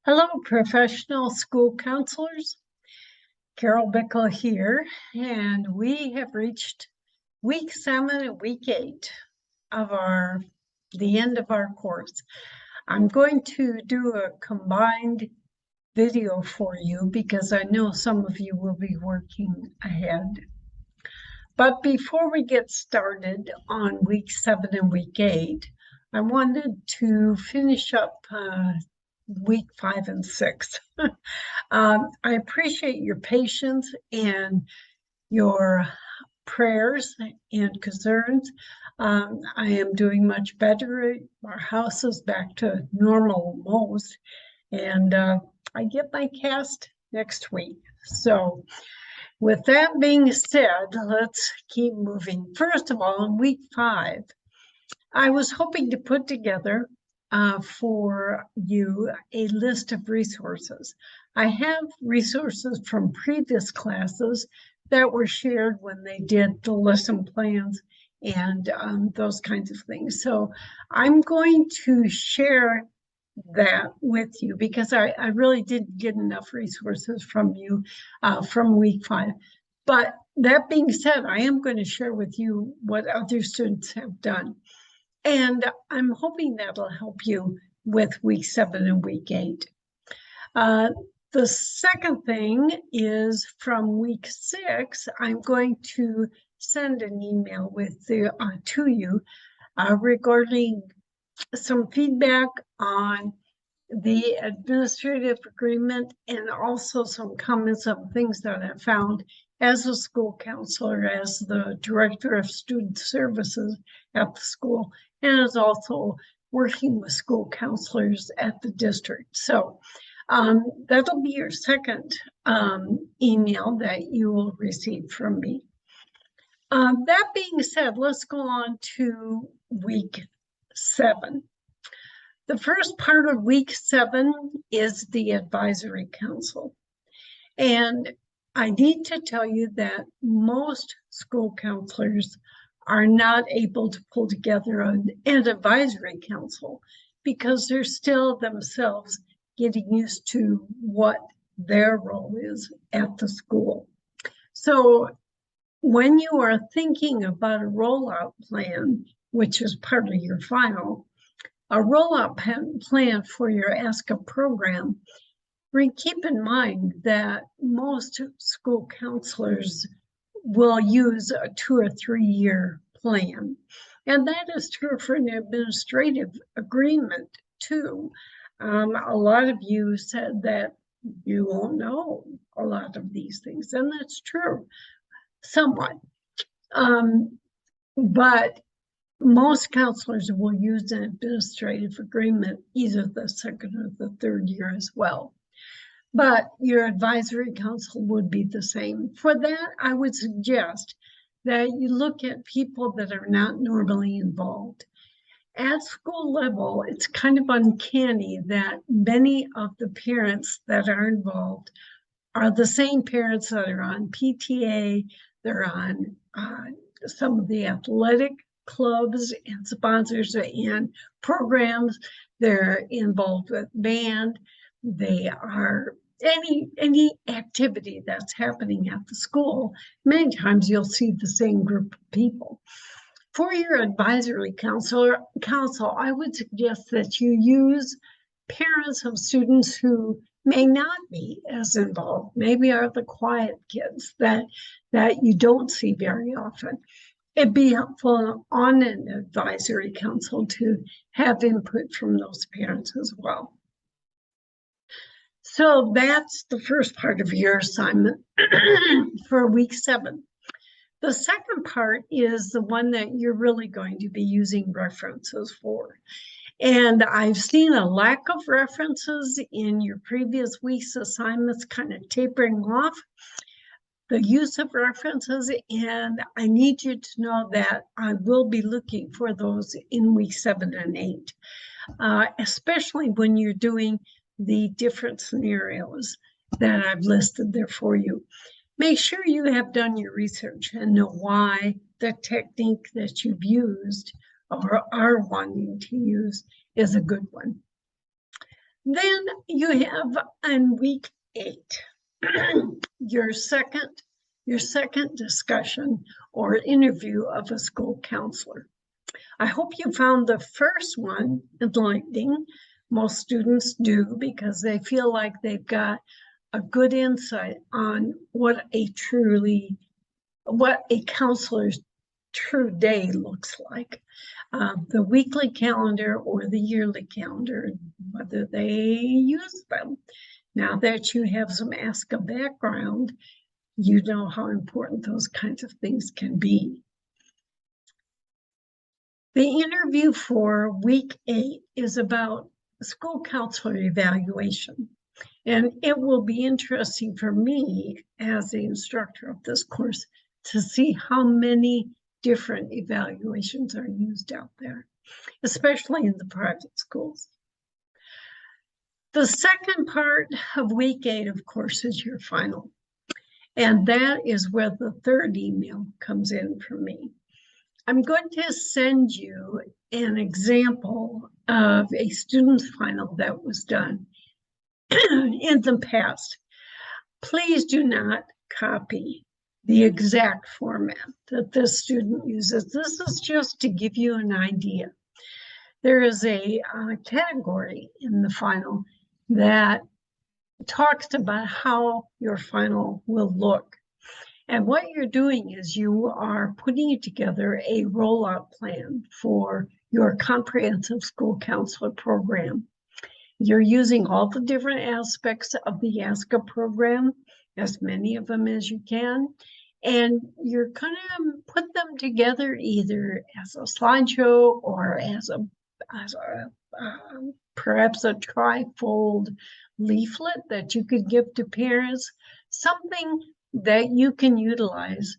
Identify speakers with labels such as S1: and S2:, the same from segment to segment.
S1: Hello, professional school counselors. Carol Bickle here, and we have reached week 7 and week 8 of the end of our course. I'm going to do a combined video for you because I know some of you will be working ahead. But before we get started on week 7 and week 8, I wanted to finish up week 5 and 6. I appreciate your patience and your prayers and concerns. I am doing much better. Our house is back to normal almost, and I get my cast next week. So with that being said, let's keep moving. First of all, in week 5, I was hoping to put together for you a list of resources. I have resources from previous classes that were shared when they did the lesson plans and those kinds of things. So I'm going to share that with you because I really didn't get enough resources from you from week 5. But that being said, I am going to share with you what other students have done. And I'm hoping that'll help you with week 7 and week 8. The second thing is from week 6, I'm going to send an email with to you regarding some feedback on the administrative agreement and also some comments on things that I found as a school counselor, as the director of student services at the school, and as also working with school counselors at the district. So that'll be your second email that you will receive from me. That being said, let's go on to week 7. The first part of week 7 is the advisory council. And I need to tell you that most school counselors are not able to pull together an advisory council because they're still themselves getting used to what their role is at the school. So when you are thinking about a rollout plan, which is part of your file, a rollout plan for your ASCA program, keep in mind that most school counselors will use a 2 or 3 year plan. And that is true for an administrative agreement too. A lot of you said that you won't know a lot of these things, and that's true, somewhat. But most counselors will use an administrative agreement either the 2nd or the 3rd year as well. But your advisory council would be the same. For that, I would suggest that you look at people that are not normally involved. At school level, it's kind of uncanny that many of the parents that are involved are the same parents that are on PTA, they're on some of the athletic clubs and sponsors and programs, they're involved with band, they are any activity that's happening at the school. Many times you'll see the same group of people. For your advisory council, I would suggest that you use parents of students who may not be as involved, maybe are the quiet kids that you don't see very often. It'd be helpful on an advisory council to have input from those parents as well. So that's the first part of your assignment for week 7. The second part is the one that you're really going to be using references for. And I've seen a lack of references in your previous week's assignments kind of tapering off the use of references, and I need you to know that I will be looking for those in week 7 and 8, especially when you're doing the different scenarios that I've listed there for you. Make sure you have done your research and know why the technique that you've used or are wanting to use is a good one. Then you have on week 8, your second discussion or interview of a school counselor. I hope you found the first one enlightening. Most students do, because they feel like they've got a good insight on what a counselor's true day looks like. The weekly calendar or the yearly calendar, whether they use them. Now that you have some ASCA background, you know how important those kinds of things can be. The interview for week 8 is about school counselor evaluation. And it will be interesting for me as the instructor of this course to see how many different evaluations are used out there, especially in the private schools. The second part of week 8, of course, is your final. And that is where the third email comes in for me. I'm going to send you an example of a student's final that was done in the past. Please do not copy the exact format that this student uses. This is just to give you an idea. There is a category in the final that talks about how your final will look. And what you're doing is you are putting together a rollout plan for your comprehensive school counselor program. You're using all the different aspects of the ASCA program, as many of them as you can, and you're going to put them together either as a slideshow or as perhaps a tri-fold leaflet that you could give to parents, something that you can utilize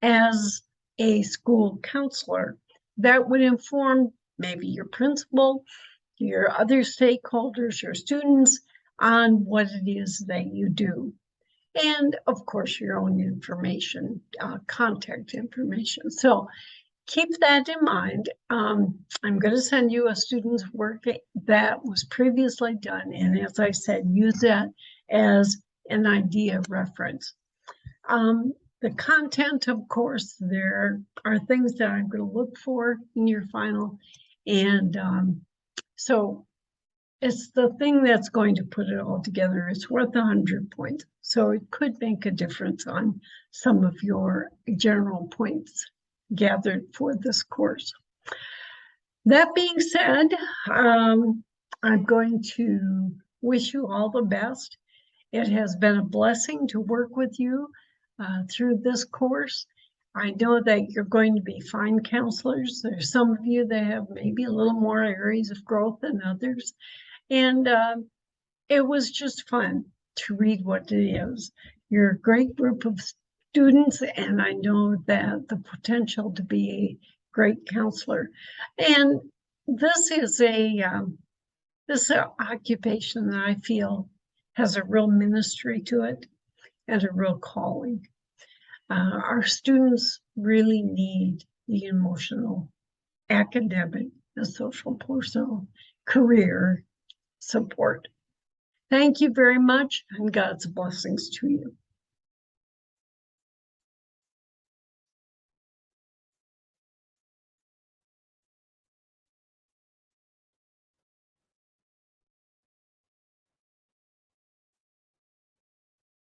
S1: as a school counselor that would inform maybe your principal, your other stakeholders, your students, on what it is that you do. And of course, your own information, contact information. So keep that in mind. I'm going to send you a student's work that was previously done. And as I said, use that as an idea reference. The content, of course, there are things that I'm going to look for in your final. And so it's the thing that's going to put it all together. It's worth 100 points. So it could make a difference on some of your general points gathered for this course. That being said, I'm going to wish you all the best. It has been a blessing to work with you through this course. I know that you're going to be fine counselors. There's some of you that have maybe a little more areas of growth than others. And it was just fun to read what it is. You're a great group of students, and I know that the potential to be a great counselor. And this is this occupation that I feel has a real ministry to it and a real calling. Our students really need the emotional, academic, and social, personal, career support. Thank you very much, and God's blessings to you.